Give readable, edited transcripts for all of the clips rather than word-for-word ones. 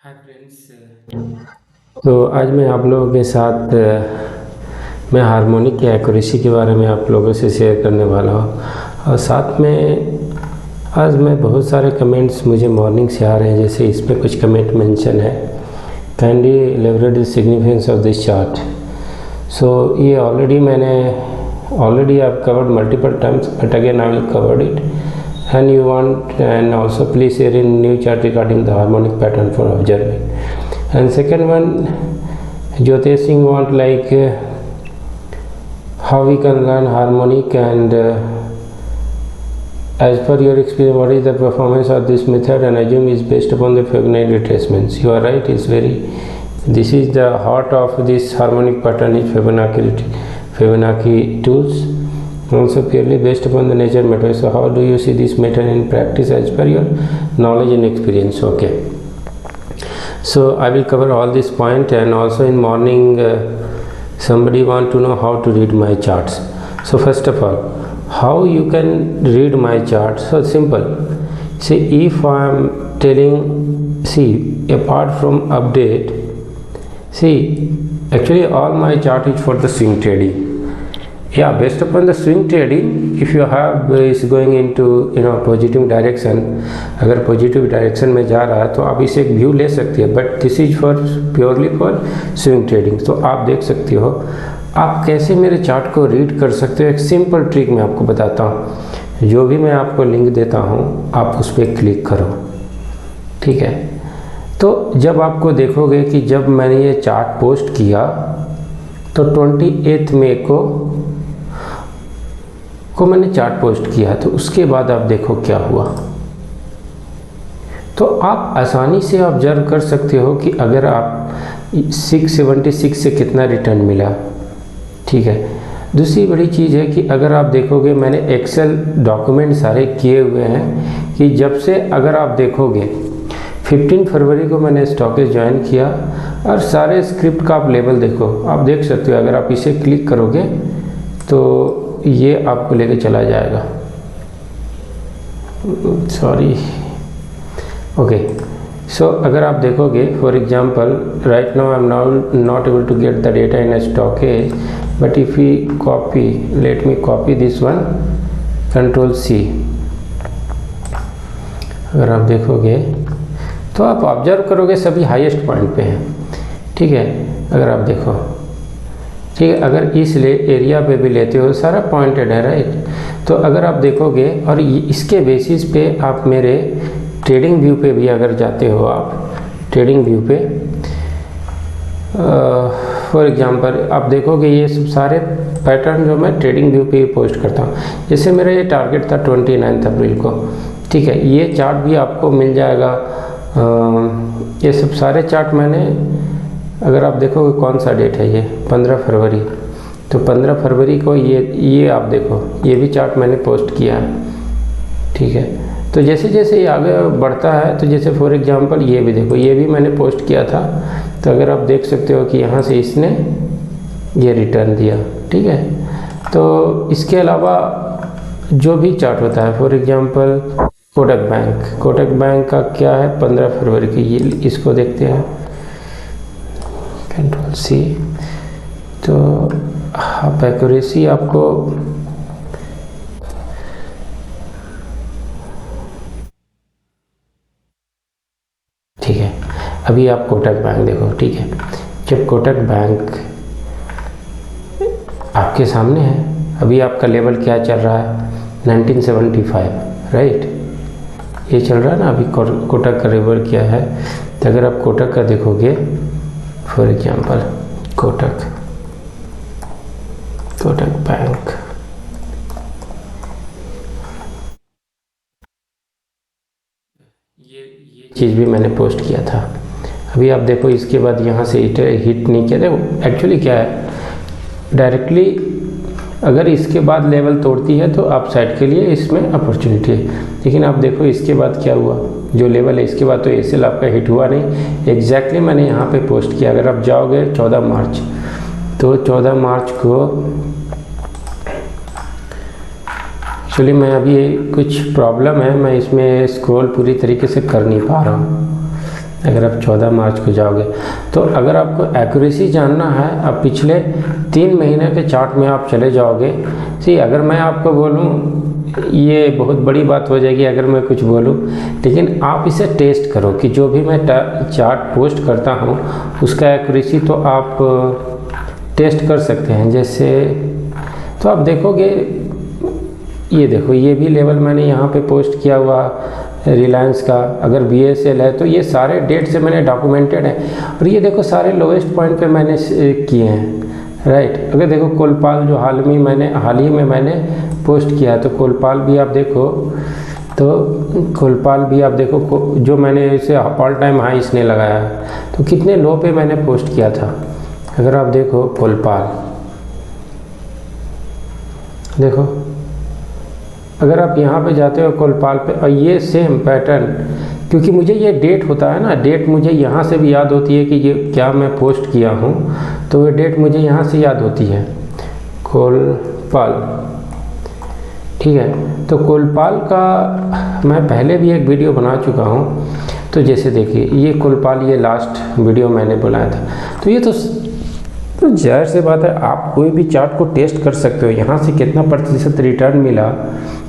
Hi friends. तो आज मैं आप लोगों के साथ मैं हार्मोनिक की एक्यूरेसी के बारे में आप लोगों से शेयर करने वाला हूँ। और साथ में आज मैं बहुत सारे कमेंट्स मुझे मॉर्निंग से आ रहे हैं, जैसे इसमें कुछ कमेंट मेंशन है, kindly elaborate the significance of this chart. So ये already I've covered multiple times, but again I will cover it. And you want, and also please share in new chart regarding the harmonic pattern for observing. And second one, Jyotish Singh want like how we can learn harmonic, and as per your experience, what is the performance of this method, and assume is based upon the Fibonacci retracements. You are right. This is the heart of this harmonic pattern is Fibonacci tools, also purely based upon the nature method. So how do you see this method in practice as per your knowledge and experience? Okay, so I will cover all this point. And also in morning somebody want to know how to read my charts. So first of all, how you can read my chart? So simple. See, if I am telling, see, apart from update, see, actually all my chart is for the swing trading. Yeah, based upon the swing trading, if you have is going into positive direction, अगर positive direction में जा रहा है तो आप इसे एक view ले सकते हैं, but this is for purely for swing trading. तो आप देख सकते हो आप कैसे मेरे चार्ट को रीड कर सकते हो। एक सिंपल ट्रिक मैं आपको बताता हूँ, जो भी मैं आपको लिंक देता हूँ आप उस पर क्लिक करो, ठीक है। तो जब आपको देखोगे कि जब मैंने ये चार्ट पोस्ट किया तो 28 मई को मैंने चार्ट पोस्ट किया, तो उसके बाद आप देखो क्या हुआ। तो आप आसानी से ऑब्जर्व कर सकते हो कि अगर आप 676 से कितना रिटर्न मिला, ठीक है। दूसरी बड़ी चीज़ है कि अगर आप देखोगे मैंने एक्सेल डॉक्यूमेंट सारे किए हुए हैं कि जब से, अगर आप देखोगे 15 फरवरी को मैंने स्टॉकेज ज्वाइन किया और सारे स्क्रिप्ट का आप लेवल देखो, आप देख सकते हो। अगर आप इसे क्लिक करोगे तो ये आपको लेके चला जाएगा, सॉरी, ओके। सो अगर आप देखोगे for example right now I am not able to get the data in StockEdge, but if you copy, let me copy this one, control C. अगर आप देखोगे तो आप ऑब्जर्व करोगे सभी हाईएस्ट पॉइंट पे हैं, ठीक है। अगर आप देखो, ठीक है, अगर इस एरिया पे भी लेते हो सारा पॉइंटेड है, राइट। तो अगर आप देखोगे और इसके बेसिस पे आप मेरे ट्रेडिंग व्यू पे भी अगर जाते हो, आप ट्रेडिंग व्यू पे फॉर एग्जांपल आप देखोगे ये सब सारे पैटर्न जो मैं ट्रेडिंग व्यू पे पोस्ट करता हूँ। जैसे मेरा ये टारगेट था 29 अप्रैल को, ठीक है। ये चार्ट भी आपको मिल जाएगा। ये सब सारे चार्ट मैंने, अगर आप देखोगे कौन सा डेट है, ये 15 फरवरी, तो 15 फरवरी को ये आप देखो, ये भी चार्ट मैंने पोस्ट किया है, ठीक है। तो जैसे जैसे ये आगे बढ़ता है, तो जैसे फॉर एग्जांपल ये भी देखो, ये भी मैंने पोस्ट किया था। तो अगर आप देख सकते हो कि यहाँ से इसने ये रिटर्न दिया, ठीक है। तो इसके अलावा जो भी चार्ट होता है, फॉर एग्जांपल कोटक बैंक का क्या है 15 फरवरी की, ये इसको देखते हैं, कंट्रोल सी। तो आप एक्यूरेसी आपको, ठीक है। अभी आप कोटक बैंक देखो, ठीक है। जब कोटक बैंक आपके सामने है, अभी आपका लेवल क्या चल रहा है 1975, राइट, ये चल रहा है ना। अभी कोटक का लेवल क्या है, तो अगर आप कोटक का देखोगे फॉर एग्जांपल कोटक बैंक, ये चीज़ भी मैंने पोस्ट किया था। अभी आप देखो इसके बाद यहाँ से हिट नहीं किया। देखो एक्चुअली क्या है, डायरेक्टली अगर इसके बाद लेवल तोड़ती है तो आप साइड के लिए इसमें अपॉर्चुनिटी है। लेकिन आप देखो इसके बाद क्या हुआ, जो लेवल है इसके बाद तो एसएल आपका हिट हुआ नहीं। एग्जैक्टली मैंने यहाँ पे पोस्ट किया। अगर आप जाओगे 14 मार्च, तो 14 मार्च को एक्चुअली मैं अभी कुछ प्रॉब्लम है, मैं इसमें स्क्रॉल पूरी तरीके से कर नहीं पा रहा हूँ। अगर आप 14 मार्च को जाओगे तो अगर आपको एक्यूरेसी जानना है, अब पिछले 3 महीने के चार्ट में आप चले जाओगे। सी अगर मैं आपको बोलूँ, ये बहुत बड़ी बात हो जाएगी अगर मैं कुछ बोलूँ, लेकिन आप इसे टेस्ट करो कि जो भी मैं चार्ट पोस्ट करता हूँ उसका एक्यूरेसी तो आप टेस्ट कर सकते हैं। जैसे तो आप देखोगे, ये देखो ये भी लेवल मैंने यहाँ पे पोस्ट किया हुआ रिलायंस का। अगर BSL है तो ये सारे डेट से मैंने डॉक्यूमेंटेड है, और ये देखो सारे लोवेस्ट पॉइंट पे मैंने किए हैं, राइट। अगर देखो कोलपाल जो हाल ही में मैंने पोस्ट किया, तो कोलपाल भी आप देखो, तो कोलपाल भी आप देखो जो मैंने इसे ऑल टाइम हाई इसने लगाया है, तो कितने लो पे मैंने पोस्ट किया था। अगर आप देखो कोलपाल, देखो अगर आप यहाँ पे जाते हो कोलपाल पे, और ये सेम पैटर्न, क्योंकि मुझे ये डेट होता है ना, डेट मुझे यहाँ से भी याद होती है कि ये क्या मैं पोस्ट किया हूँ, तो ये डेट मुझे यहाँ से याद होती है। कोलपाल, ठीक है। तो कोलपाल का मैं पहले भी एक वीडियो बना चुका हूँ। तो जैसे देखिए ये कोलपाल, ये लास्ट वीडियो मैंने बनाया था। तो ये तो जाहिर सी बात है, आप कोई भी चार्ट को टेस्ट कर सकते हो। यहाँ से कितना % रिटर्न मिला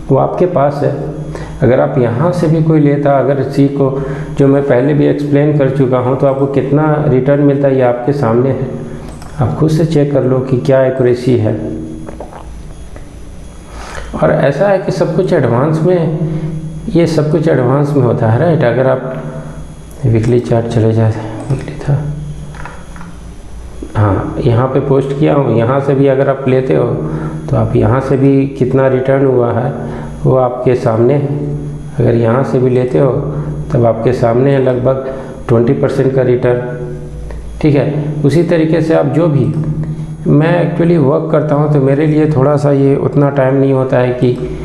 वो आपके पास है। अगर आप यहाँ से भी कोई लेता, अगर इसी को जो मैं पहले भी एक्सप्लेन कर चुका हूँ, तो आपको कितना रिटर्न मिलता है ये आपके सामने है। आप खुद से चेक कर लो कि क्या एक्यूरेसी है। और ऐसा है कि सब कुछ एडवांस में, ये सब कुछ एडवांस में होता है, राइट। अगर आप वीकली चार्ट चले जाते, वीकली था, हाँ यहाँ पे पोस्ट किया हूँ, यहाँ से भी अगर आप लेते हो तो आप यहाँ से भी कितना रिटर्न हुआ है वो आपके सामने है। अगर यहाँ से भी लेते हो तब आपके सामने है लगभग 20% का रिटर्न, ठीक है। उसी तरीके से आप जो भी, मैं एक्चुअली वर्क करता हूँ तो मेरे लिए थोड़ा सा ये उतना टाइम नहीं होता है कि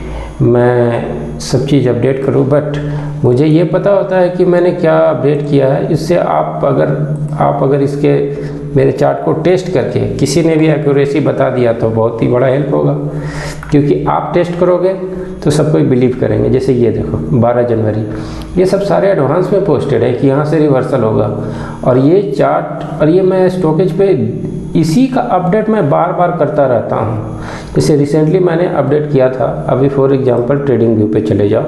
मैं सब चीज़ अपडेट करूँ, बट मुझे ये पता होता है कि मैंने क्या अपडेट किया है। इससे आप अगर इसके मेरे चार्ट को टेस्ट करके किसी ने भी एक्यूरेसी बता दिया तो बहुत ही बड़ा हेल्प होगा, क्योंकि आप टेस्ट करोगे तो सब कोई बिलीव करेंगे। जैसे ये देखो 12 जनवरी, ये सब सारे एडवांस में पोस्टेड है कि यहाँ से रिवर्सल होगा, और ये चार्ट, और ये मैं स्टॉकेज पे इसी का अपडेट मैं बार बार करता रहता हूँ। जैसे रिसेंटली मैंने अपडेट किया था, अभी फॉर एग्जांपल ट्रेडिंग व्यू पे चले जाओ,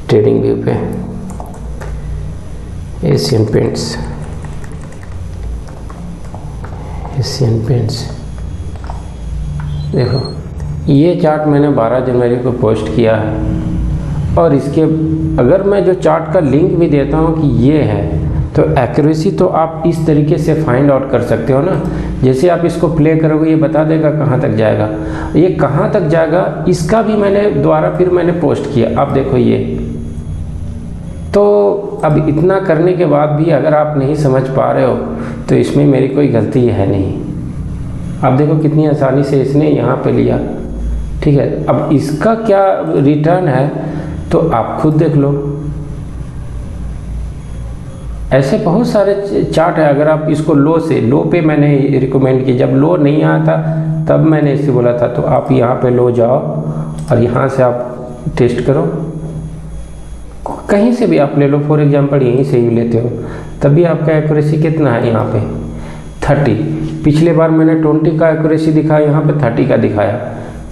ट्रेडिंग व्यू पे एशियन पेंट्स, एशियन पेंट्स, देखो ये चार्ट मैंने 12 जनवरी को पोस्ट किया है। और इसके अगर मैं जो चार्ट का लिंक भी देता हूँ कि ये है, तो एक्यूरेसी तो आप इस तरीके से फाइंड आउट कर सकते हो ना। जैसे आप इसको प्ले करोगे ये बता देगा कहाँ तक जाएगा, ये कहाँ तक जाएगा इसका भी मैंने दोबारा फिर मैंने पोस्ट किया। आप देखो ये, तो अब इतना करने के बाद भी अगर आप नहीं समझ पा रहे हो तो इसमें मेरी कोई गलती है नहीं। आप देखो कितनी आसानी से इसने यहाँ पे लिया, ठीक है। अब इसका क्या रिटर्न है तो आप खुद देख लो। ऐसे बहुत सारे चार्ट है, अगर आप इसको लो पे मैंने रिकमेंड किया, जब लो नहीं आया था तब मैंने इसे बोला था। तो आप यहाँ पे लो जाओ और यहाँ से आप टेस्ट करो, कहीं से भी आप ले लो, फॉर एग्जांपल यहीं से ही लेते हो, तभी आपका एक्यूरेसी कितना है यहाँ पे 30। पिछले बार मैंने 20 का एक्यूरेसी दिखाया, यहाँ पे 30 का दिखाया,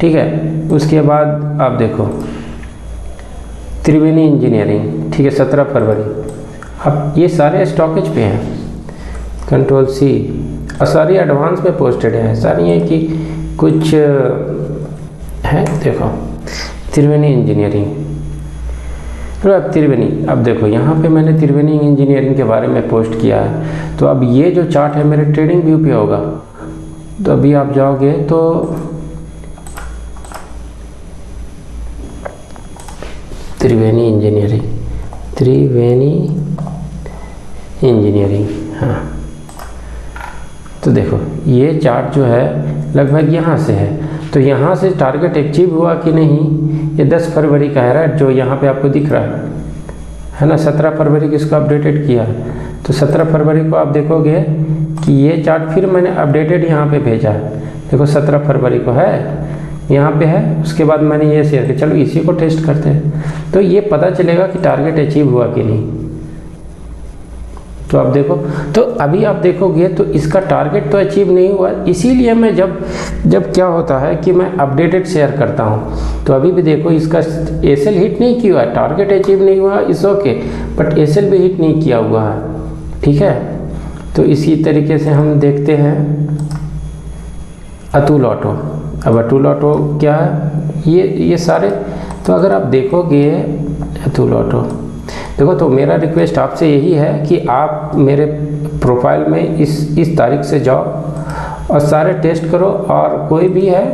ठीक है। उसके बाद आप देखो त्रिवेणी इंजीनियरिंग, ठीक है, 17 फरवरी। अब ये सारे स्टॉकेज पे हैं, कंट्रोल C, और सारी एडवांस में पोस्टेड हैं, सारी है कि कुछ है। देखो त्रिवेणी इंजीनियरिंग, तो अब त्रिवेणी, अब देखो यहाँ पे मैंने त्रिवेणी इंजीनियरिंग के बारे में पोस्ट किया है। तो अब ये जो चार्ट है मेरे ट्रेडिंग व्यू पे होगा, तो अभी आप जाओगे तो त्रिवेणी इंजीनियरिंग, हाँ। तो देखो ये चार्ट जो है लगभग यहाँ से है, तो यहाँ से टारगेट अचीव हुआ कि नहीं, ये 10 फरवरी का है, राइट, जो यहाँ पे आपको दिख रहा है ना। 17 फरवरी को इसको अपडेटेड किया, तो 17 फरवरी को आप देखोगे कि ये चार्ट फिर मैंने अपडेटेड यहाँ पे भेजा है। देखो 17 फरवरी को है, यहाँ पे है। उसके बाद मैंने ये शेयर किया, चलो इसी को टेस्ट करते हैं, तो ये पता चलेगा कि टारगेट अचीव हुआ कि नहीं। तो आप देखो, तो अभी आप देखोगे तो इसका टारगेट तो अचीव नहीं हुआ, इसीलिए मैं जब क्या होता है कि मैं अपडेटेड शेयर करता हूँ, तो अभी भी देखो इसका एसएल हिट नहीं किया है, टारगेट अचीव नहीं हुआ इस ओके, बट एसएल भी हिट नहीं किया हुआ है, ठीक है। तो इसी तरीके से हम देखते हैं अतुल ऑटो। अब अतुल ऑटो क्या है, ये सारे, तो अगर आप देखोगे अतुल ऑटो, देखो तो मेरा रिक्वेस्ट आपसे यही है कि आप मेरे प्रोफाइल में इस तारीख से जाओ और सारे टेस्ट करो, और कोई भी है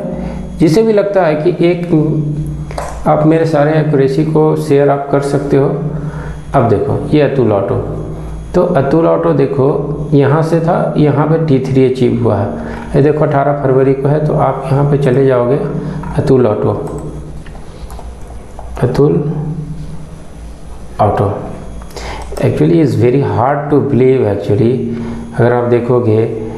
जिसे भी लगता है कि एक आप मेरे सारे एक्यूरेसी को शेयर आप कर सकते हो। अब देखो ये अतुल ऑटो, तो अतुल ऑटो देखो यहाँ से था, यहाँ पे T3 अचीव हुआ है, ये देखो 18 फरवरी को है, तो आप यहाँ पे चले जाओगे Atul Auto, Atul Auto actually is very hard to believe actually. अगर आप देखोगे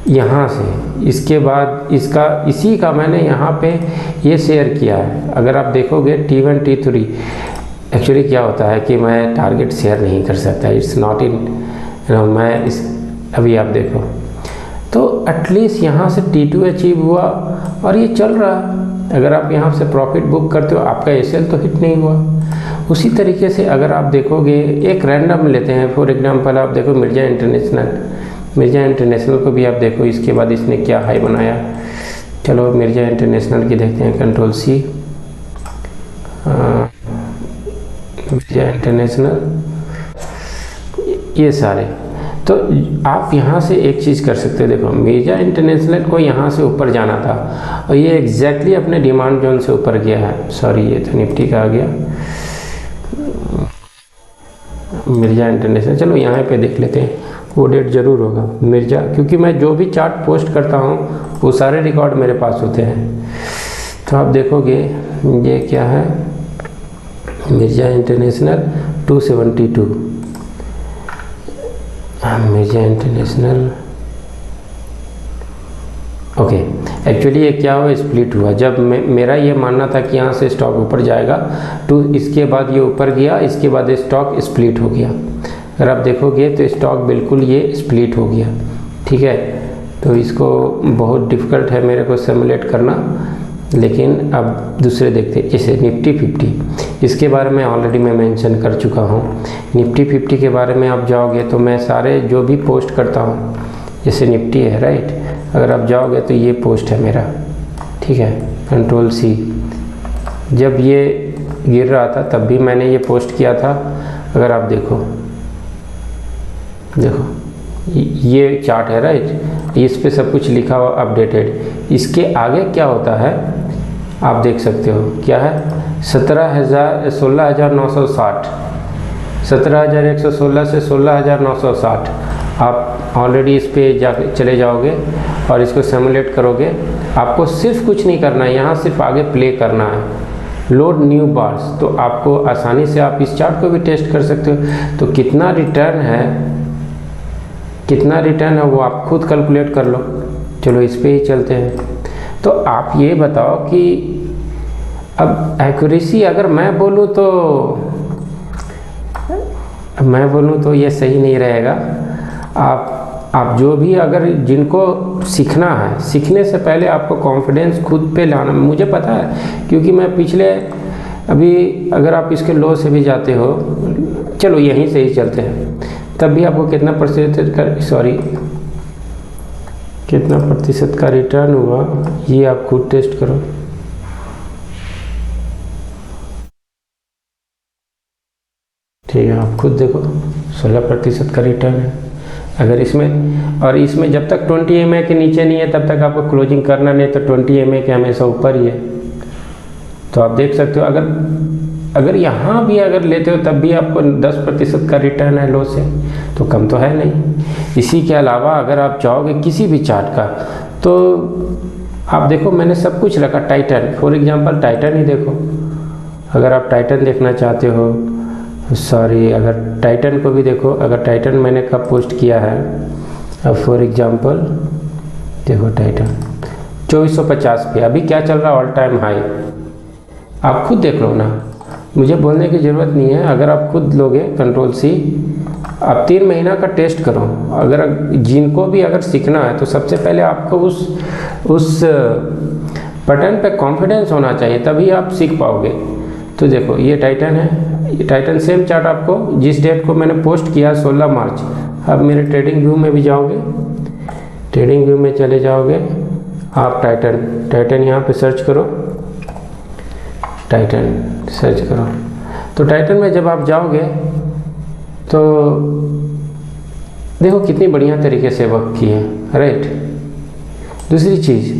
यहाँ से, इसके बाद इसका इसी का मैंने यहाँ पे ये शेयर किया है। अगर आप देखोगे T1 T3 एक्चुअली क्या होता है कि मैं टारगेट शेयर नहीं कर सकता, इट्स नॉट इन मैं इस अभी आप देखो तो एटलीस्ट यहाँ से T2 अचीव हुआ और ये चल रहा है। अगर आप यहाँ से प्रॉफिट बुक करते हो, आपका एसएल तो हिट नहीं हुआ। उसी तरीके से अगर आप देखोगे, एक रैंडम लेते हैं फॉर एग्जांपल, आप देखो मिर्जा इंटरनेशनल को भी आप देखो, इसके बाद इसने क्या हाई बनाया। चलो मिर्जा इंटरनेशनल की देखते हैं, कंट्रोल सी, मिर्जा इंटरनेशनल, ये सारे। तो आप यहाँ से एक चीज़ कर सकते हो, देखो मिर्जा इंटरनेशनल को यहाँ से ऊपर जाना था और ये एग्जैक्टली अपने डिमांड जोन से ऊपर गया है। सॉरी, ये तो निफ्टी का आ गया, मिर्जा इंटरनेशनल। चलो यहाँ पे देख लेते हैं, वो डेट ज़रूर होगा मिर्जा, क्योंकि मैं जो भी चार्ट पोस्ट करता हूँ वो सारे रिकॉर्ड मेरे पास होते हैं। तो आप देखोगे ये क्या है, Mirza international 272, Mirza international okay. Actually ये क्या हुआ, स्प्लिट हुआ। जब मेरा ये मानना था कि यहाँ से स्टॉक ऊपर जाएगा, तो इसके बाद ये ऊपर गया, इसके बाद ये स्टॉक स्प्लिट हो गया। अगर आप देखोगे तो स्टॉक बिल्कुल ये स्प्लिट हो गया, ठीक है। तो इसको बहुत डिफ़िकल्ट है मेरे को सिमुलेट करना, लेकिन अब दूसरे देखते हैं, जैसे निफ्टी 50, इसके बारे में ऑलरेडी मैं मेंशन कर चुका हूँ। निफ्टी 50 के बारे में आप जाओगे तो मैं सारे जो भी पोस्ट करता हूँ, जैसे निफ्टी है राइट, अगर आप जाओगे तो ये पोस्ट है मेरा, ठीक है, कंट्रोल सी। जब ये गिर रहा था तब भी मैंने ये पोस्ट किया था। अगर आप देखो ये चार्ट है राइट, इस पे सब कुछ लिखा हुआ अपडेटेड। इसके आगे क्या होता है आप देख सकते हो, क्या है 16,960, 17,116 से 16,960। आप ऑलरेडी इस पे चले जाओगे और इसको सिमुलेट करोगे। आपको सिर्फ कुछ नहीं करना है, यहाँ सिर्फ आगे प्ले करना है, लोड न्यू बार्स। तो आपको आसानी से आप इस चार्ट को भी टेस्ट कर सकते हो। तो कितना रिटर्न है वो आप खुद कैलकुलेट कर लो। चलो इस पे ही चलते हैं। तो आप ये बताओ कि अब एक्यूरेसी अगर मैं बोलूँ तो ये सही नहीं रहेगा। आप जो भी अगर जिनको सीखना है, सीखने से पहले आपको कॉन्फिडेंस खुद पे लाना। मुझे पता है क्योंकि मैं पिछले अभी अगर आप इसके लो से भी जाते हो, चलो यहीं से ही चलते हैं, तब भी आपको कितना प्रतिशत का रिटर्न हुआ ये आप खुद टेस्ट करो। ठीक है, आप खुद देखो 16% का रिटर्न है। अगर इसमें जब तक 20 EMA के नीचे नहीं है तब तक आपको क्लोजिंग करना नहीं, तो 20 EMA के हमेशा ऊपर ही है। तो आप देख सकते हो अगर यहाँ भी अगर लेते हो तब भी आपको 10% का रिटर्न है लो से, तो कम तो है नहीं। इसी के अलावा अगर आप चाहोगे किसी भी चार्ट का, तो आप देखो मैंने सब कुछ रखा। टाइटन फॉर एग्जांपल, टाइटन ही देखो। अगर आप टाइटन देखना चाहते हो, अगर टाइटन को भी देखो। अगर टाइटन मैंने कब पोस्ट किया है, अब फॉर एग्जांपल देखो टाइटन 2450 पे अभी क्या चल रहा है, ऑल टाइम हाई। आप खुद देख लो ना, मुझे बोलने की ज़रूरत नहीं है। अगर आप खुद लोगे कंट्रोल सी, आप 3 महीना का टेस्ट करो। अगर जिनको भी अगर सीखना है तो सबसे पहले आपको उस पैटर्न पे कॉन्फिडेंस होना चाहिए, तभी आप सीख पाओगे। तो देखो ये टाइटन है, ये टाइटन सेम चार्ट आपको जिस डेट को मैंने पोस्ट किया 16 मार्च। अब मेरे ट्रेडिंग व्यू में भी जाओगे, ट्रेडिंग व्यू में चले जाओगे आप, टाइटन यहाँ पे सर्च करो, टाइटन सर्च करो। तो टाइटन में जब आप जाओगे तो देखो कितनी बढ़िया तरीके से वर्क की है, राइट। दूसरी चीज़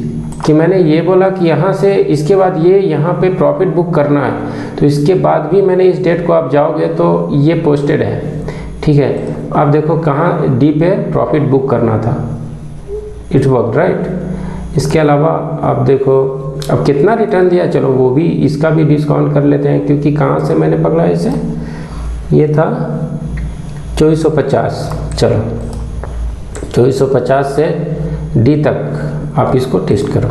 कि मैंने ये बोला कि यहाँ से इसके बाद ये यहाँ पे प्रॉफिट बुक करना है, तो इसके बाद भी मैंने इस डेट को आप जाओगे तो ये पोस्टेड है, ठीक है। आप देखो कहाँ डी पे प्रॉफिट बुक करना था, इट वर्क, राइट। इसके अलावा आप देखो अब कितना रिटर्न दिया, चलो वो भी, इसका भी डिस्काउंट कर लेते हैं, क्योंकि कहाँ से मैंने पकड़ा इसे, ये था 2450। चलो 2450 से डी तक आप इसको टेस्ट करो।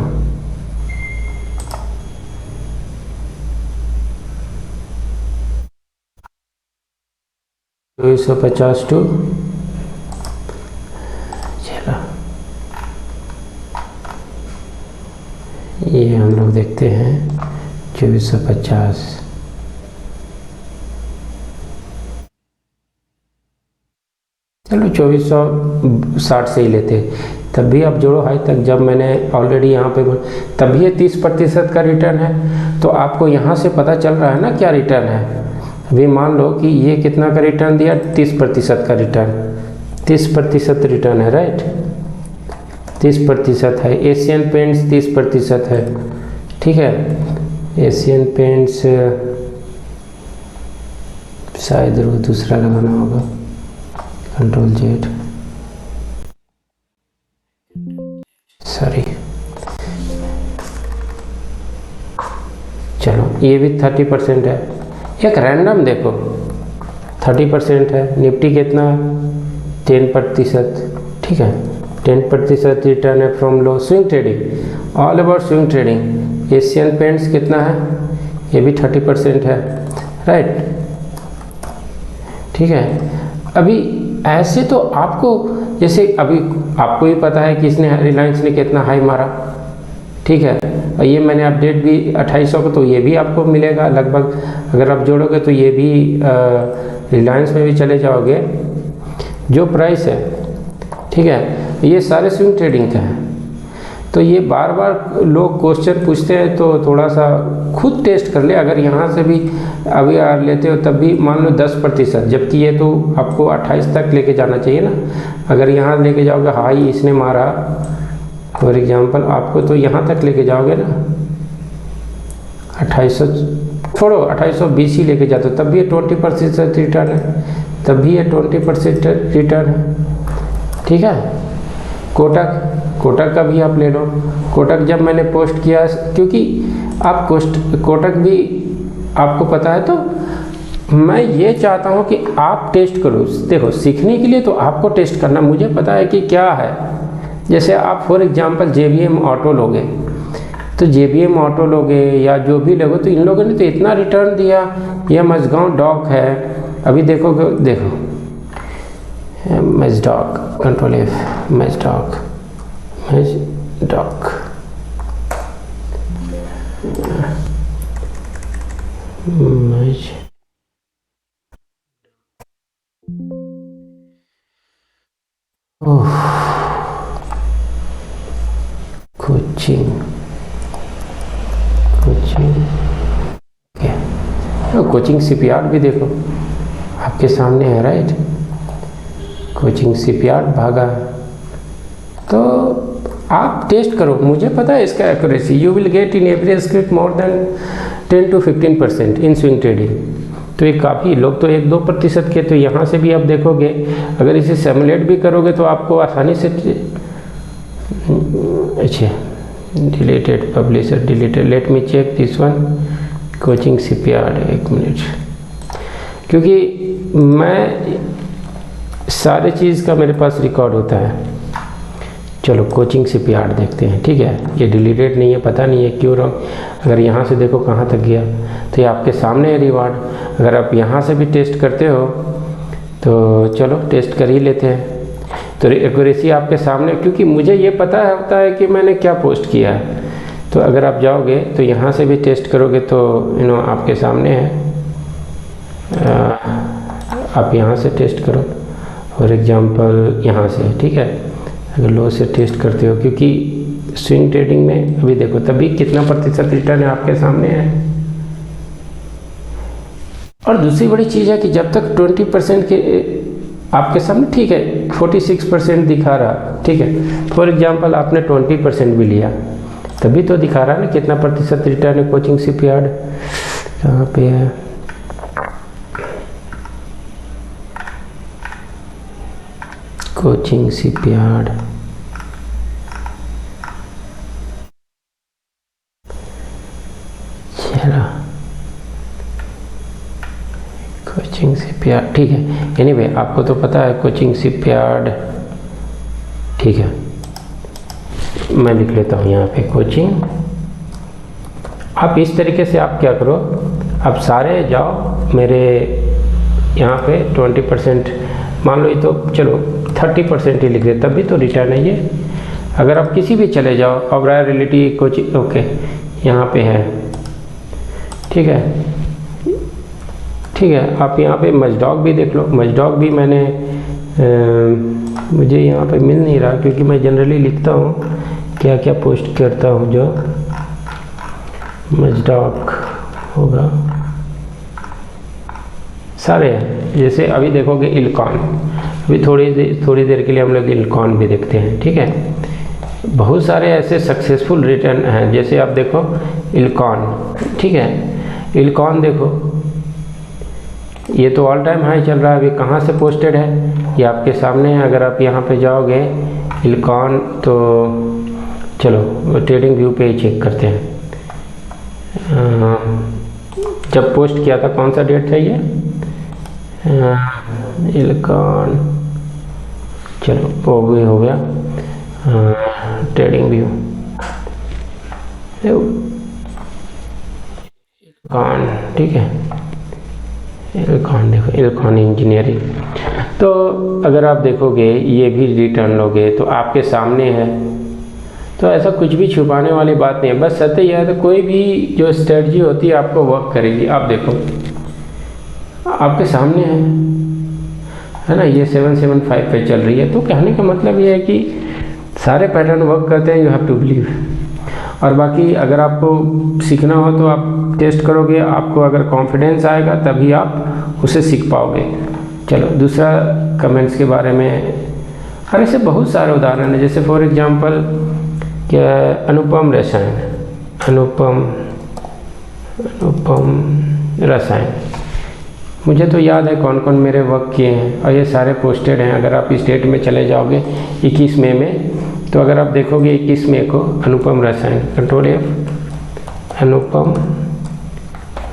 तो 250 टू, चलो ये हम लोग देखते हैं 2450। चलो 2460 से ही लेते, तब भी आप जोड़ो हाई तक। जब मैंने ऑलरेडी यहाँ पे तब भी ये 30% का रिटर्न है, तो आपको यहाँ से पता चल रहा है ना क्या रिटर्न है। अभी मान लो कि ये कितना का रिटर्न दिया, 30% का रिटर्न, 30% रिटर्न है, राइट, 30% है। एशियन पेंट्स 30% है, ठीक है। एशियन पेंट्स शायद वो दूसरा लगाना होगा, कंट्रोल जेड, सॉरी। चलो ये भी 30% है। एक रैंडम देखो 30% है। निफ्टी कितना, 10%, ठीक है, 10% रिटर्न है from low. Swing trading, all about swing trading. Asian paints कितना है, ये भी 30% है, राइट, ठीक है। अभी ऐसे तो आपको, जैसे अभी आपको ही पता है कि इसने, रिलायंस ने कितना हाई मारा, ठीक है। और ये मैंने अपडेट भी 2800 को, तो ये भी आपको मिलेगा लगभग। अगर आप जोड़ोगे तो ये भी रिलायंस में भी चले जाओगे जो प्राइस है, ठीक है। ये सारे स्विंग ट्रेडिंग के हैं। तो ये बार बार लोग क्वेश्चन पूछते हैं, तो थोड़ा सा खुद टेस्ट कर ले। अगर यहाँ से भी अभी लेते हो तब भी मान लो 10%, जबकि ये तो आपको 28 तक लेके जाना चाहिए ना। अगर यहाँ लेके जाओगे, हाई इसने मारा फॉर एग्जांपल, आपको तो यहाँ तक लेके जाओगे ना, 2800 छोड़ो, 2820 ही लेके जाते हो, तब भी ये 20% रिटर्न है, तब भी ये 20% रिटर्न है, ठीक है। कोटक का भी आप ले लो। कोटक जब मैंने पोस्ट किया, क्योंकि आप कोटक भी आपको पता है, तो मैं ये चाहता हूँ कि आप टेस्ट करो। देखो सीखने के लिए तो आपको टेस्ट करना, मुझे पता है कि क्या है। जैसे आप फॉर एग्जांपल JBM ऑटो लोगे, तो JBM ऑटो लोगे या जो भी लोगे, तो इन लोगों ने तो इतना रिटर्न दिया। यह मजगांव डॉक है, अभी देखोगे, देखो मैजडॉक, कंट्रोल F, मैजडॉक, कोचिंग CPR भी देखो आपके सामने है, राइट। कोचिंग CPR भागा, तो आप टेस्ट करो, मुझे पता है इसका accuracy. You will get in average script more than 10 to 15% in swing trading. तो ये काफ़ी, लोग तो 1-2% के, तो यहाँ से भी आप देखोगे, अगर इसे सिमुलेट भी करोगे तो आपको आसानी से। अच्छा, deleted publisher, deleted, let me check this one, coaching CPR, 1 minute, क्योंकि मैं सारे चीज़ का मेरे पास रिकॉर्ड होता है। चलो कोचिंग CPR देखते हैं, ठीक है। ये डिलीटेड नहीं है, पता नहीं है क्यों रॉन्ग। अगर यहाँ से देखो कहाँ तक गया, तो ये आपके सामने है रिवार्ड। अगर आप यहाँ से भी टेस्ट करते हो तो चलो टेस्ट कर ही लेते हैं। तो एक्यूरेसी आपके सामने, क्योंकि मुझे ये पता होता है कि मैंने क्या पोस्ट किया है। तो अगर आप जाओगे तो यहाँ से भी टेस्ट करोगे तो आपके सामने है। आप यहाँ से टेस्ट करो फॉर एग्जांपल यहाँ से, ठीक है। अगर लो से टेस्ट करते हो, क्योंकि स्विंग ट्रेडिंग में अभी देखो तभी कितना प्रतिशत रिटर्न है आपके सामने है। और दूसरी बड़ी चीज़ है कि जब तक 20% के आपके सामने, ठीक है 46% दिखा रहा, ठीक है, फॉर एग्जांपल आपने 20% भी लिया तभी तो दिखा रहा है ना कितना प्रतिशत रिटर्न है। कोचिंग शिपयार्ड कहाँ पे है, कोचिंग शिपयार्ड, चलो कोचिंग शिपयार्ड, ठीक है। एनीवे आपको तो पता है कोचिंग शिपयार्ड, ठीक है। मैं लिख लेता हूँ यहाँ पे कोचिंग। आप इस तरीके से आप क्या करो, आप सारे जाओ मेरे यहाँ पे 20%, मान लो ये तो चलो 30% ही लिख दे, तभी तो रिटर्न है ये। अगर आप किसी भी चले जाओ, ओबराय रियलिटी कोचिंग, ओके यहाँ पे है, ठीक है, ठीक है। आप यहाँ पे मजडॉग भी देख लो। मजडॉग भी मैंने मुझे यहाँ पे मिल नहीं रहा, क्योंकि मैं जनरली लिखता हूँ क्या क्या पोस्ट करता हूँ। जो मजडॉग होगा सारे हैं, जैसे अभी देखोगे इल्कॉन, अभी थोड़ी देर के लिए हम लोग इल्कॉन भी देखते हैं, ठीक है। बहुत सारे ऐसे सक्सेसफुल रिटर्न हैं, जैसे आप देखो इल्कॉन, ठीक है। इल्कॉन देखो ये तो ऑल टाइम हाई चल रहा है, अभी कहाँ से पोस्टेड है ये आपके सामने है। अगर आप यहाँ पे जाओगे इल्कॉन, तो चलो ट्रेडिंग व्यू पे ही चेक करते हैं। जब पोस्ट किया था कौन सा डेट था ये, इल्कॉन, चलो वो भी हो गया। ट्रेडिंग व्यू इल्कॉन, ठीक है। इल्कॉन देखो, इल्कॉन इंजीनियरिंग। तो अगर आप देखोगे ये भी रिटर्न लोगे तो आपके सामने है, तो ऐसा कुछ भी छुपाने वाली बात नहीं है। बस सत्य यह है, तो कोई भी जो स्ट्रेटजी होती है आपको वर्क करेगी। आप देखो आपके सामने है ना, ये 775 पे चल रही है। तो कहने का मतलब ये है कि सारे पैटर्न वर्क करते हैं, यू हैव टू बिलीव। और बाकी अगर आपको सीखना हो तो आप टेस्ट करोगे, आपको अगर कॉन्फिडेंस आएगा तभी आप उसे सीख पाओगे। चलो दूसरा कमेंट्स के बारे में, और ऐसे बहुत सारे उदाहरण हैं। जैसे फॉर एग्जांपल क्या अनुपम रसायन, अनुपम रसायन, मुझे तो याद है कौन कौन मेरे वर्क किए हैं, और ये सारे पोस्टेड हैं। अगर आप इस डेट में चले जाओगे 21 मई में, तो अगर आप देखोगे 21 मई को अनुपम रसायन, कंट्रोल F, अनुपम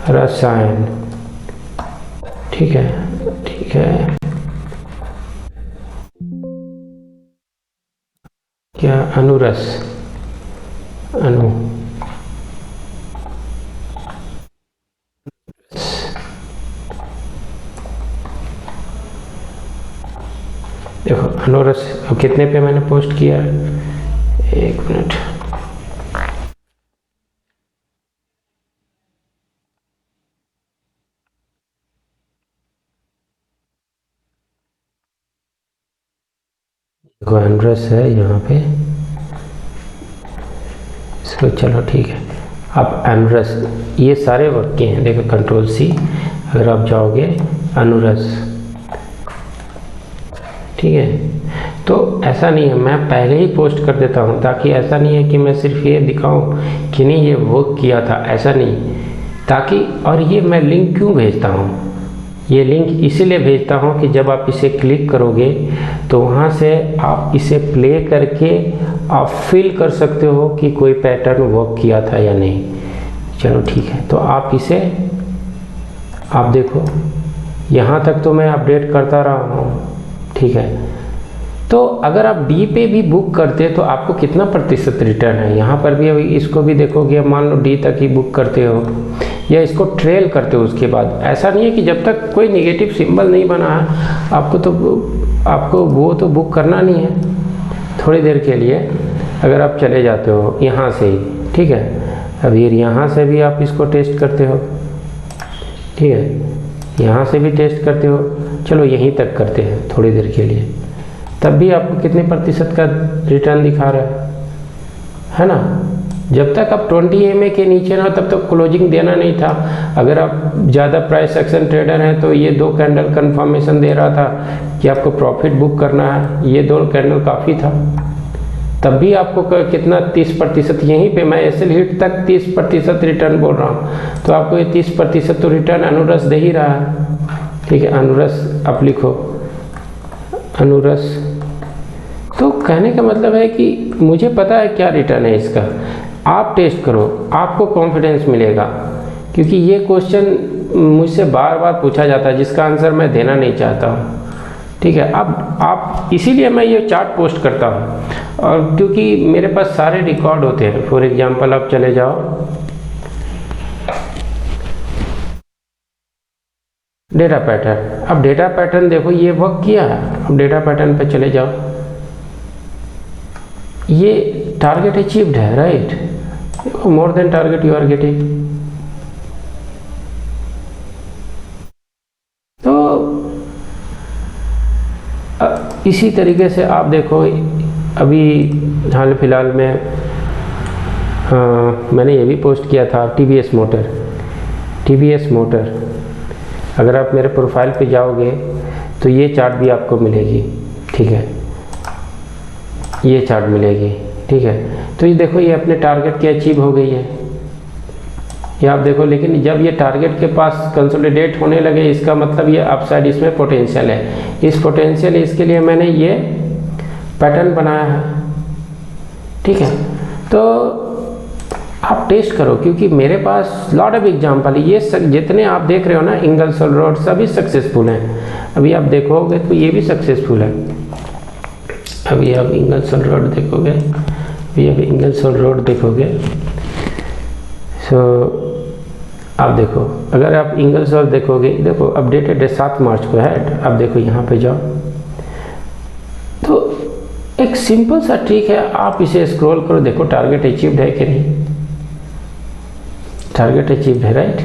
रसायन, ठीक है, ठीक है। क्या अनुरस, अनु, देखो अनुरस, अब कितने पे मैंने पोस्ट किया, एक मिनट, देखो अनुरस है यहाँ पे, इसको चलो ठीक है। आप अनुरस, ये सारे वर्क के हैं, देखो कंट्रोल C, अगर आप जाओगे अनुरस, ठीक है। तो ऐसा नहीं है, मैं पहले ही पोस्ट कर देता हूँ, ताकि ऐसा नहीं है कि मैं सिर्फ ये दिखाऊं कि नहीं ये वर्क किया था, ऐसा नहीं। ताकि, और ये मैं लिंक क्यों भेजता हूँ, ये लिंक इसीलिए भेजता हूँ कि जब आप इसे क्लिक करोगे तो वहाँ से आप इसे प्ले करके आप फील कर सकते हो कि कोई पैटर्न वर्क किया था या नहीं। चलो ठीक है, तो आप इसे, आप देखो यहाँ तक तो मैं अपडेट करता रहा हूँ, ठीक है। तो अगर आप डी पे भी बुक करते तो आपको कितना प्रतिशत रिटर्न है, यहाँ पर भी अभी इसको भी देखोगे, मान लो डी तक ही बुक करते हो, या इसको ट्रेल करते हो उसके बाद। ऐसा नहीं है कि जब तक कोई निगेटिव सिंबल नहीं बना है आपको वो तो बुक करना नहीं है। थोड़ी देर के लिए अगर आप चले जाते हो यहाँ से ही, ठीक है, अभी यहाँ से भी आप इसको टेस्ट करते हो, ठीक है, यहाँ से भी टेस्ट करते हो, चलो यहीं तक करते हैं थोड़ी देर के लिए, तब भी आपको कितने प्रतिशत का रिटर्न दिखा रहा है ना। जब तक आप 20 EMA के नीचे ना तब तक क्लोजिंग देना नहीं था। अगर आप ज़्यादा प्राइस एक्शन ट्रेडर हैं तो ये 2 कैंडल कंफर्मेशन दे रहा था कि आपको प्रॉफिट बुक करना है, ये 2 कैंडल काफ़ी था। तब भी आपको कितना 30% यहीं पे मैं एसएल हिट तक 30% रिटर्न बोल रहा हूँ, तो आपको ये 30% तो रिटर्न अनुरस दे ही रहा है, ठीक है। अनुरस आप लिखो, अनुरस। तो कहने का मतलब है कि मुझे पता है क्या रिटर्न है इसका, आप टेस्ट करो, आपको कॉन्फिडेंस मिलेगा। क्योंकि ये क्वेश्चन मुझसे बार बार पूछा जाता है जिसका आंसर मैं देना नहीं चाहता हूँ, ठीक है। अब आप इसीलिए मैं ये चार्ट पोस्ट करता हूँ, और क्योंकि मेरे पास सारे रिकॉर्ड होते हैं। फॉर एग्जांपल आप चले जाओ डेटा पैटर्न, अब डेटा पैटर्न देखो ये वर्क किया है। अब डेटा पैटर्न पे चले जाओ, ये टारगेट अचीव्ड है, right, more than target you are getting. तो इसी तरीके से आप देखो अभी हाल फिलहाल में मैंने ये भी पोस्ट किया था टीवीएस मोटर। अगर आप मेरे प्रोफाइल पे जाओगे तो ये चार्ट भी आपको मिलेगी, ठीक है, ये चार्ट मिलेगी, ठीक है। तो ये देखो ये अपने टारगेट की अचीव हो गई है, ये आप देखो। लेकिन जब ये टारगेट के पास कंसोलिडेट होने लगे, इसका मतलब ये अपसाइड इसमें पोटेंशियल है। इस पोटेंशियल इसके लिए मैंने ये पैटर्न बनाया है, ठीक है। तो आप टेस्ट करो, क्योंकि मेरे पास लॉट ऑफ एग्जाम्पल है। ये जितने आप देख रहे हो ना इंगलसोल रोड, सभी सक्सेसफुल हैं। अभी आप देखोगे तो ये भी सक्सेसफुल है। अभी आप इंगलसोल रोड देखोगे, सो आप देखो, अगर आप इंगलसोल देखोगे, देखो अपडेटेड है 7 मार्च को है। अब देखो यहाँ पे जाओ, तो एक सिंपल सा ट्रिक है, आप इसे स्क्रॉल करो, देखो टारगेट अचीव्ड है कि नहीं। टारगेट अचीव्ड है, राइट।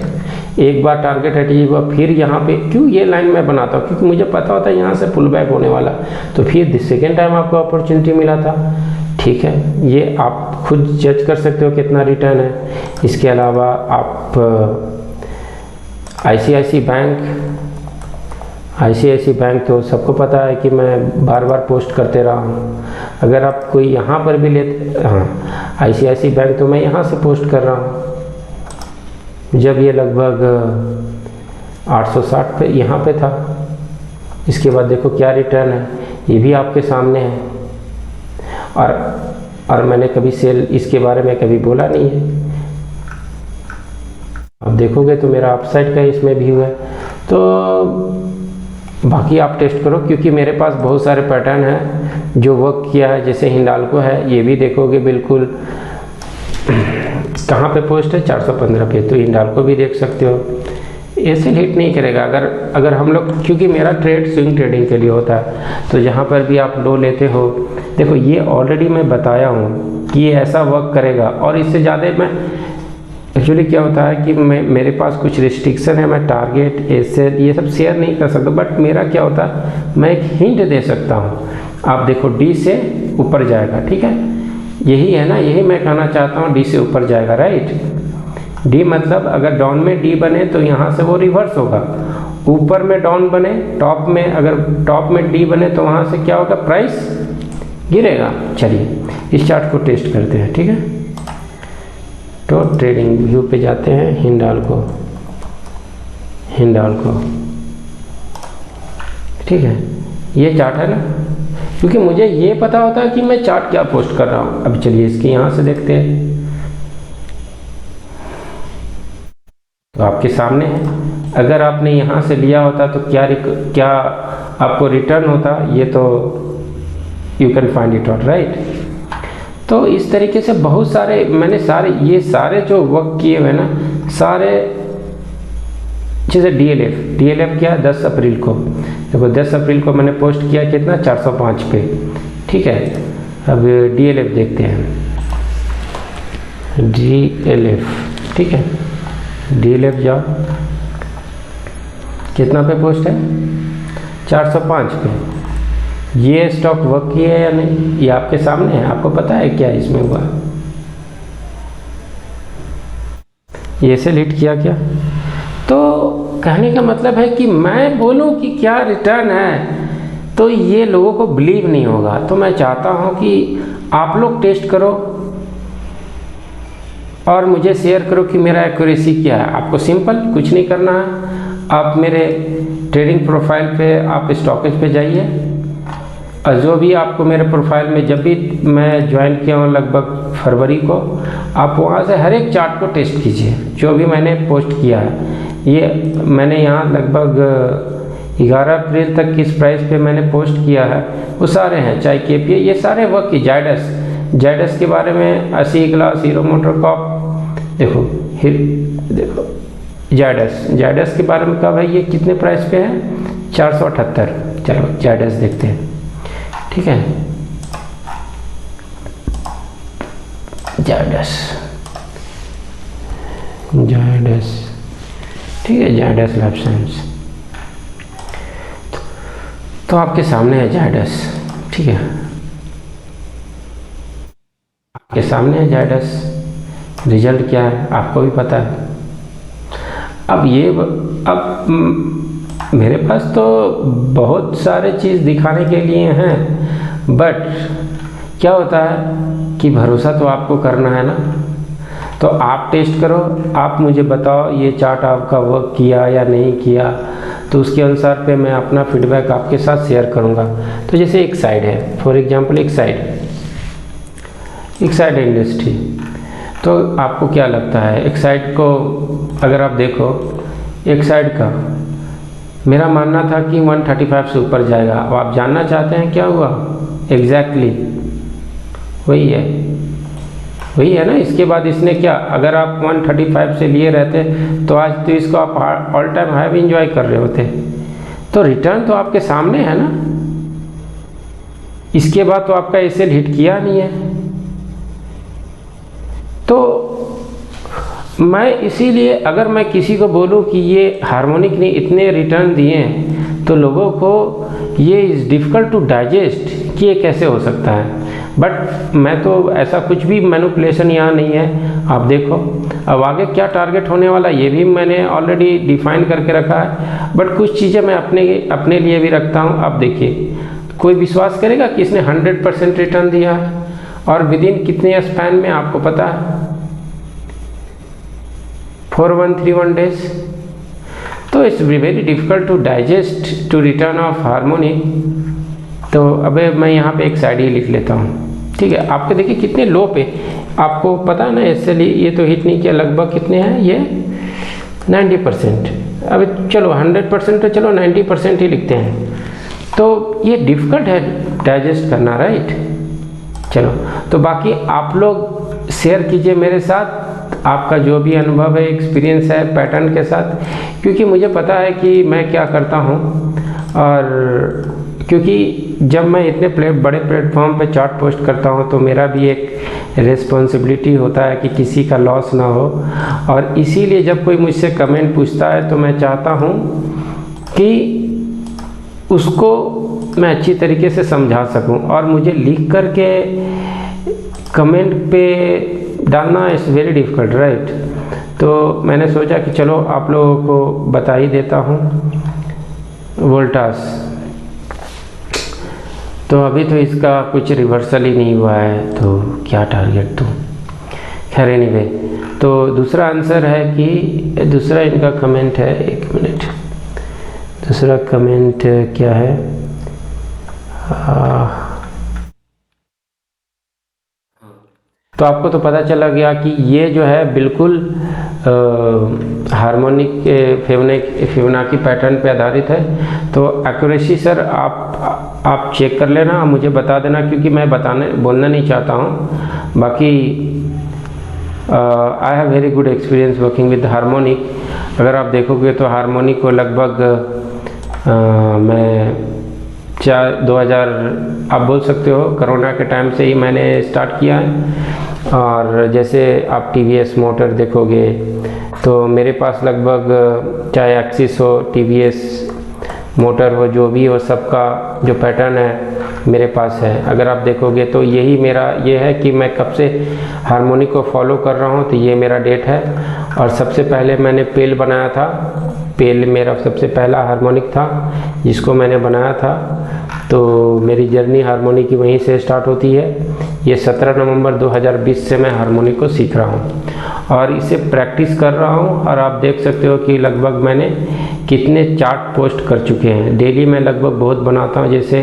एक बार टारगेट अचीव हुआ, फिर यहाँ पे क्यों ये लाइन मैं बनाता हूँ, क्योंकि मुझे पता होता है यहाँ से पुल बैक होने वाला। तो फिर सेकेंड टाइम आपको अपॉर्चुनिटी मिला था, ठीक है। ये आप खुद जज कर सकते हो कितना रिटर्न है। इसके अलावा आप ICICI बैंक तो सबको पता है कि मैं बार बार पोस्ट करते रहा हूँ। अगर आप कोई यहाँ पर भी लेते, हाँ ICICI बैंक तो मैं यहाँ से पोस्ट कर रहा हूँ, जब ये लगभग 860 पे यहाँ पे था। इसके बाद देखो क्या रिटर्न है, ये भी आपके सामने है। और मैंने कभी सेल इसके बारे में कभी बोला नहीं है। अब देखोगे तो मेरा अपसाइड का इसमें भी हुआ है। तो बाकी आप टेस्ट करो, क्योंकि मेरे पास बहुत सारे पैटर्न हैं जो वर्क किया है। जैसे हिंडाल्को है, ये भी देखोगे बिल्कुल कहाँ पे पोस्ट है, 415 पे, तो हिंडाल्को भी देख सकते हो। ऐसे हिट नहीं करेगा अगर हम लोग, क्योंकि मेरा ट्रेड स्विंग ट्रेडिंग के लिए होता है, तो जहाँ पर भी आप लो लेते हो, देखो ये ऑलरेडी मैं बताया हूँ कि ये ऐसा वर्क करेगा। और इससे ज़्यादा मैं एक्चुअली क्या होता है कि मेरे पास कुछ रिस्ट्रिक्शन है, मैं टारगेट ऐसे ये सब शेयर नहीं कर सकता। बट मेरा क्या होता है, मैं एक हिंट दे सकता हूँ। आप देखो डी से ऊपर जाएगा, ठीक है, यही है ना, यही मैं कहना चाहता हूँ, डी से ऊपर जाएगा, राइट। डी मतलब अगर डाउन में डी बने तो यहाँ से वो रिवर्स होगा, ऊपर में डाउन बने, टॉप में अगर टॉप में डी बने तो वहाँ से क्या होगा, प्राइस गिरेगा। चलिए इस चार्ट को टेस्ट करते हैं, ठीक है। तो ट्रेडिंग व्यू पे जाते हैं, हिंडाल्को, ठीक है, ये चार्ट है ना, क्योंकि मुझे ये पता होता है कि मैं चार्ट क्या पोस्ट कर रहा हूँ। अब चलिए इसके यहाँ से देखते हैं, तो आपके सामने है। अगर आपने यहाँ से लिया होता तो क्या आपको रिटर्न होता, ये तो you can find it out, right. तो इस तरीके से बहुत सारे मैंने ये सारे जो वर्क किए हुए ना, सारे जैसे डीएलएफ क्या 10 अप्रैल को, देखो 10 अप्रैल को मैंने पोस्ट किया कितना 405 पे, ठीक है। अब डीएलएफ देखते हैं, डीएलएफ, ठीक है, डीएलएफ जाओ, कितना पे पोस्ट है 405 पे। ये स्टॉक वर्क किया है या नहीं, ये आपके सामने है, आपको पता है क्या इसमें हुआ, ये सेल हिट किया क्या। तो कहने का मतलब है कि मैं बोलूं कि क्या रिटर्न है तो ये लोगों को बिलीव नहीं होगा। तो मैं चाहता हूं कि आप लोग टेस्ट करो और मुझे शेयर करो कि मेरा एक्यूरेसी क्या है। आपको सिंपल कुछ नहीं करना है, आप मेरे ट्रेडिंग प्रोफाइल पे, आप स्टॉकेज पे जाइए और जो भी आपको मेरे प्रोफाइल में, जब भी मैं ज्वाइन किया हूँ लगभग फरवरी को, आप वहाँ से हर एक चार्ट को टेस्ट कीजिए जो भी मैंने पोस्ट किया है। ये मैंने यहाँ लगभग 11 अप्रैल तक किस प्राइस पे मैंने पोस्ट किया है वो सारे हैं, चाहे केपीए, ये सारे वर्क की। जायडस के बारे में 80 ग्लास, हीरो मोटर कॉप, देखो जायडस के बारे में कब है, ये कितने प्राइस पे है 478। चलो जायडस देखते हैं, ठीक है, जायडस, ठीक है, जायडस लाइफ साइंस, तो आपके सामने है जायडस, ठीक है, आपके सामने है जायडस। रिजल्ट क्या है आपको भी पता है। अब मेरे पास तो बहुत सारे चीज़ दिखाने के लिए हैं, बट क्या होता है कि भरोसा तो आपको करना है ना। तो आप टेस्ट करो, आप मुझे बताओ ये चार्ट आपका वर्क किया या नहीं किया, तो उसके अनुसार पे मैं अपना फीडबैक आपके साथ शेयर करूंगा। तो जैसे एक साइड है, फॉर एग्जांपल एक साइड इंडस्ट्री, तो आपको क्या लगता है एक साइड को अगर आप देखो, एक साइड का मेरा मानना था कि 135 से ऊपर जाएगा। अब आप जानना चाहते हैं क्या हुआ, एग्जैक्टली वही है ना। इसके बाद इसने क्या, अगर आप 135 से लिए रहते तो आज तो इसको आप ऑल टाइम हाई भी इंजॉय कर रहे होते। तो रिटर्न तो आपके सामने है ना। इसके बाद तो आपका एसएल हिट किया नहीं है। तो मैं इसीलिए अगर मैं किसी को बोलूं कि ये हार्मोनिक ने इतने रिटर्न दिए हैं तो लोगों को ये इज़ डिफ़िकल्ट टू डाइजेस्ट कि ये कैसे हो सकता है। बट मैं तो ऐसा कुछ भी मैनिपुलेशन यहाँ नहीं है। आप देखो अब आगे क्या टारगेट होने वाला ये भी मैंने ऑलरेडी डिफाइन करके रखा है, बट कुछ चीज़ें मैं अपने लिए भी रखता हूँ। आप देखिए, कोई विश्वास करेगा कि इसने 100% रिटर्न दिया है और विद इन कितने स्पैन में, आपको पता है 4131 डेज। तो it's very difficult to digest to return of harmonic. तो अबे मैं यहाँ पे एक साइड ही लिख लेता हूँ, ठीक है। आपके देखिए कितने लो पे, आपको पता है ना, इससे ये तो हिट नहीं किया, लगभग कितने हैं ये 90%। अब चलो 100% तो चलो 90% ही लिखते हैं। तो ये डिफ़िकल्ट है डाइजेस्ट करना, राइट। चलो तो बाकी आप लोग शेयर कीजिए मेरे साथ आपका जो भी अनुभव है, एक्सपीरियंस है पैटर्न के साथ, क्योंकि मुझे पता है कि मैं क्या करता हूँ। और क्योंकि जब मैं इतने बड़े प्लेटफॉर्म पे चार्ट पोस्ट करता हूँ तो मेरा भी एक रिस्पॉन्सिबिलिटी होता है कि किसी का लॉस ना हो। और इसीलिए जब कोई मुझसे कमेंट पूछता है तो मैं चाहता हूँ कि उसको मैं अच्छी तरीके से समझा सकूं। और मुझे लिख करके कमेंट पे डालना इज़ वेरी डिफ़िकल्ट, राइट। तो मैंने सोचा कि चलो आप लोगों को बता ही देता हूँ। वोल्टास तो अभी तो इसका कुछ रिवर्सल ही नहीं हुआ है, तो क्या टारगेट दूँ। खैर एनीवे, तो दूसरा आंसर है कि दूसरा इनका कमेंट है, एक मिनट, दूसरा कमेंट क्या है, तो आपको तो पता चला गया कि ये जो है बिल्कुल हार्मोनिक फिबोनाची पैटर्न पे आधारित है। तो एक्यूरेसी सर आप चेक कर लेना, मुझे बता देना, क्योंकि मैं बोलना नहीं चाहता हूँ। बाकी I have very good experience working with harmonic. अगर आप देखोगे तो हार्मोनी को लगभग मैं 2000 आप बोल सकते हो कोरोना के टाइम से ही मैंने स्टार्ट किया है। और जैसे आप TVS मोटर देखोगे तो मेरे पास लगभग चाहे एक्सिस हो, TVS मोटर हो, जो भी हो, सबका जो पैटर्न है मेरे पास है। अगर आप देखोगे तो यही मेरा ये है कि मैं कब से हार्मोनी को फॉलो कर रहा हूँ, तो ये मेरा डेट है। और सबसे पहले मैंने पेल बनाया था, पेल मेरा सबसे पहला हार्मोनिक था जिसको मैंने बनाया था। तो मेरी जर्नी हार्मोनी की वहीं से स्टार्ट होती है। ये 17 नवंबर 2020 से मैं हार्मोनिक को सीख रहा हूँ और इसे प्रैक्टिस कर रहा हूँ। और आप देख सकते हो कि लगभग मैंने कितने चार्ट पोस्ट कर चुके हैं। डेली मैं लगभग बहुत बनाता हूँ। जैसे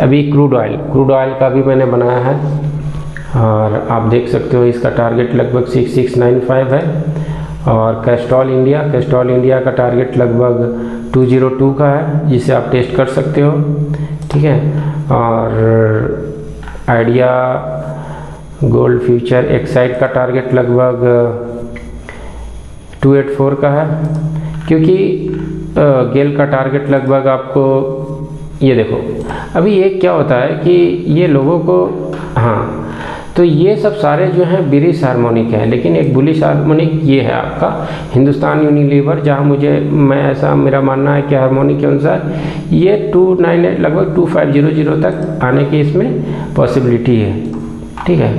अभी क्रूड ऑयल का भी मैंने बनाया है और आप देख सकते हो इसका टारगेट लगभग 6695 है। और कैस्ट्रॉल इंडिया का टारगेट लगभग 202 का है, जिसे आप टेस्ट कर सकते हो, ठीक है। और आइडिया गोल्ड फ्यूचर एक्साइड का टारगेट लगभग 284 का है, क्योंकि गेल का टारगेट लगभग आपको ये देखो। अभी ये क्या होता है कि ये लोगों को, हाँ, तो ये सब सारे जो हैं ब्रिटिश हार्मोनिक है, लेकिन एक बुलिश हार्मोनिक ये है आपका हिंदुस्तान यूनिलीवर, जहाँ मेरा मानना है कि हार्मोनिक के अनुसार ये 298 लगभग 2500 तक आने की इसमें पॉसिबिलिटी है, ठीक है।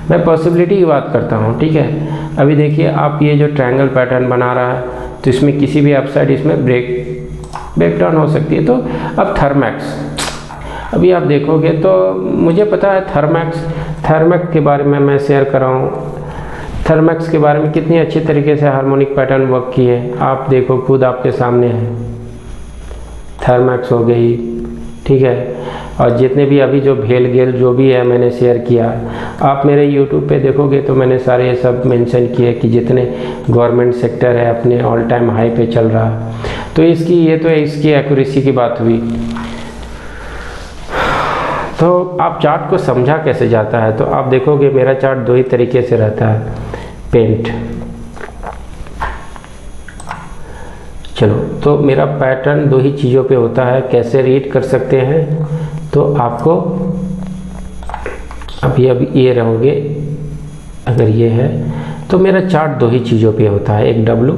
मैं पॉसिबिलिटी की बात करता हूँ, ठीक है। अभी देखिए आप ये जो ट्रायंगल पैटर्न बना रहा है तो इसमें किसी भी अपसाइड इसमें ब्रेक डाउन हो सकती है। तो अब थर्मैक्स, अभी आप देखोगे तो मुझे पता है थर्मैक्स के बारे में मैं शेयर कर रहा हूँ। थर्मैक्स के बारे में कितनी अच्छी तरीके से हार्मोनिक पैटर्न वर्क की है, आप देखो, खुद आपके सामने है। थर्मैक्स हो गई, ठीक है। और जितने भी अभी जो भेल गेल जो भी है मैंने शेयर किया, आप मेरे YouTube पे देखोगे तो मैंने सारे ये सब मेंशन किए कि जितने गवर्नमेंट सेक्टर है अपने ऑल टाइम हाई पे चल रहा है। तो इसकी एक्यूरेसी की बात हुई। तो आप चार्ट को समझा कैसे जाता है, तो आप देखोगे मेरा चार्ट दो ही तरीके से रहता है। पेंट, चलो, तो मेरा पैटर्न दो ही चीज़ों पे होता है। कैसे रीड कर सकते हैं, तो आपको अभी ये रहोगे, अगर ये है तो मेरा चार्ट दो ही चीज़ों पे होता है। एक W,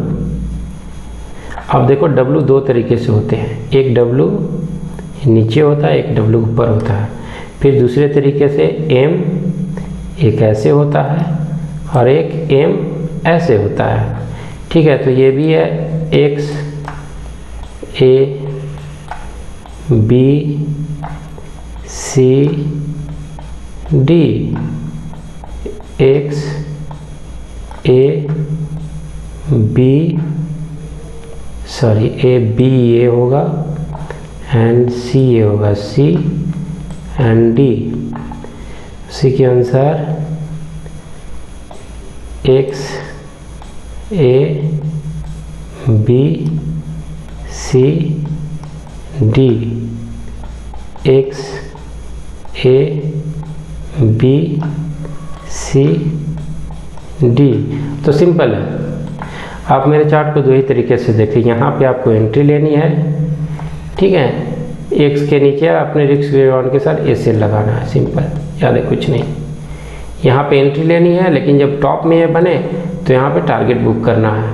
आप देखो W दो तरीके से होते हैं, एक W नीचे होता है, एक W ऊपर होता है। फिर दूसरे तरीके से M एक ऐसे होता है और एक M ऐसे होता है, ठीक है। तो ये भी है X A B C D, X A B ये होगा एंड C ये होगा, C एंड D। उसी के अनुसार X A B C D, X A B C D। तो सिंपल है। आप मेरे चार्ट को दो ही तरीके से देखिए। यहाँ पे आपको एंट्री लेनी है, ठीक है। एक्स के नीचे अपने रिस्क रिवॉर्ड के साथ एस लगाना है, सिंपल, ज़्यादा कुछ नहीं। यहाँ पे एंट्री लेनी है, लेकिन जब टॉप में ये बने तो यहाँ पे टारगेट बुक करना है,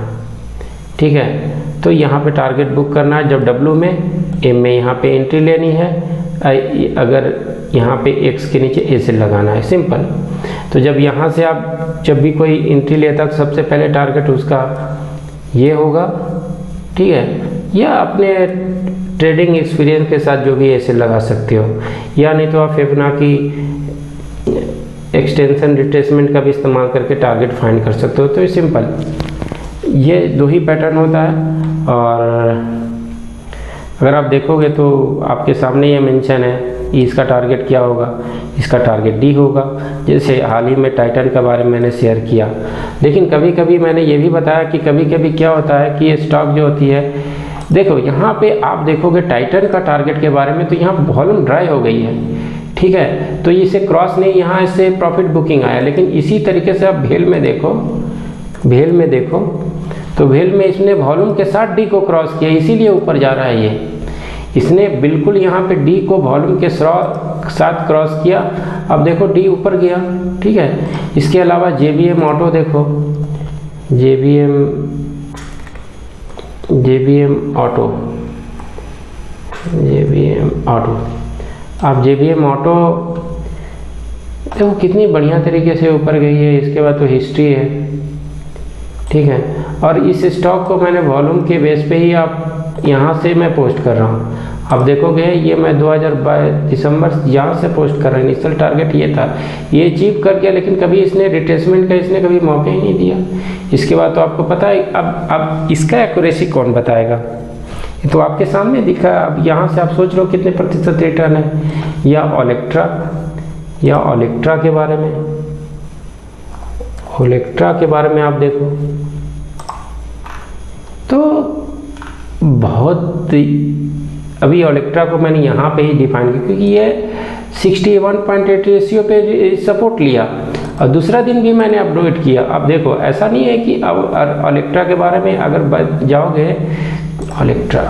ठीक है। तो यहाँ पे टारगेट बुक करना है जब डब्लू में, एम में यहाँ पे एंट्री लेनी है, अगर यहाँ पे एक्स के नीचे एस लगाना है, सिंपल। तो जब यहाँ से आप जब भी कोई एंट्री लेता है तो सबसे पहले टारगेट उसका ये होगा, ठीक है। या अपने ट्रेडिंग एक्सपीरियंस के साथ जो भी ऐसे लगा सकते हो, या नहीं तो आप फिबोनाची एक्सटेंशन रिट्रेसमेंट का भी इस्तेमाल करके टारगेट फाइंड कर सकते हो। तो ये सिंपल, ये दो ही पैटर्न होता है। और अगर आप देखोगे तो आपके सामने ये मेंशन है, इसका टारगेट क्या होगा, इसका टारगेट डी होगा। जैसे हाल ही में टाइटन के बारे में मैंने शेयर किया, लेकिन कभी कभी मैंने ये भी बताया कि कभी कभी क्या होता है कि ये स्टॉक जो होती है, देखो यहाँ पे आप देखोगे टाइटन का टारगेट के बारे में, तो यहाँ वॉल्यूम ड्राई हो गई है, ठीक है। तो इसे क्रॉस नहीं, यहाँ इससे प्रॉफिट बुकिंग आया। लेकिन इसी तरीके से आप भेल में देखो तो व्हेल में इसने वॉल्यूम के साथ डी को क्रॉस किया, इसीलिए ऊपर जा रहा है ये। इसने बिल्कुल यहाँ पे डी को वॉल्यूम के साथ क्रॉस किया। अब देखो डी ऊपर गया, ठीक है। इसके अलावा JBM ऑटो देखो, JBM ऑटो, अब JBM ऑटो देखो कितनी बढ़िया तरीके से ऊपर गई है। इसके बाद तो हिस्ट्री है, ठीक है। और इस स्टॉक को मैंने वॉल्यूम के बेस पे ही आप यहाँ से मैं पोस्ट कर रहा हूँ। अब देखोगे ये मैं 2022 दिसंबर यहाँ से पोस्ट कर रहा हूँ। इनिशियल टारगेट ये था, ये अचीव कर गया, लेकिन कभी इसने रिट्रेसमेंट का इसने कभी मौका ही नहीं दिया। इसके बाद तो आपको पता है, अब इसका एक्यूरेसी कौन बताएगा, ये तो आपके सामने दिखा। अब यहाँ से आप सोच रहे हो कितने प्रतिशत रिटर्न है। या ओलेक्ट्रा के बारे में, आप देखो तो बहुत, अभी ओलेक्ट्रा को मैंने यहाँ पे ही डिफाइन किया क्योंकि ये 61.8 रेशियो पे सपोर्ट लिया और दूसरा दिन भी मैंने अपडेट किया। अब देखो ऐसा नहीं है कि अब ओलेक्ट्रा के बारे में अगर जाओगे, ओलेक्ट्रा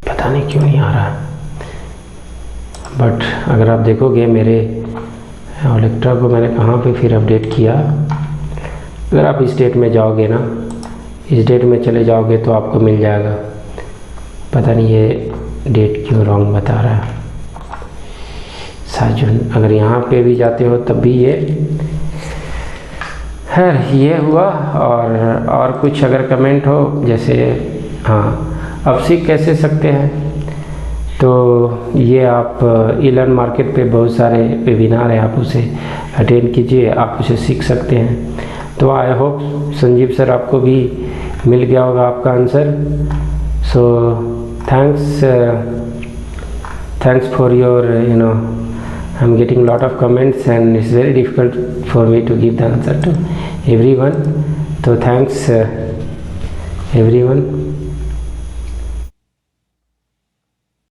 पता नहीं क्यों नहीं आ रहा, बट अगर आप देखोगे मेरे ओलेक्ट्रा को मैंने कहाँ पे फिर अपडेट किया। अगर आप इस डेट में जाओगे ना, इस डेट में चले जाओगे तो आपको मिल जाएगा। पता नहीं ये डेट क्यों रॉन्ग बता रहा है, 7 जून। अगर यहाँ पे भी जाते हो तब भी ये है, ये हुआ। और कुछ अगर कमेंट हो, जैसे हाँ अब सीख कैसे सकते हैं, तो ये आप इलर्न मार्केट पे बहुत सारे वेबिनार हैं, आप उसे अटेंड कीजिए, आप उसे सीख सकते हैं। तो आई होप संजीव सर आपको भी मिल गया होगा आपका answer. So thanks for your I'm getting lot of comments and it's very difficult for me to give the answer to everyone. So thanks everyone.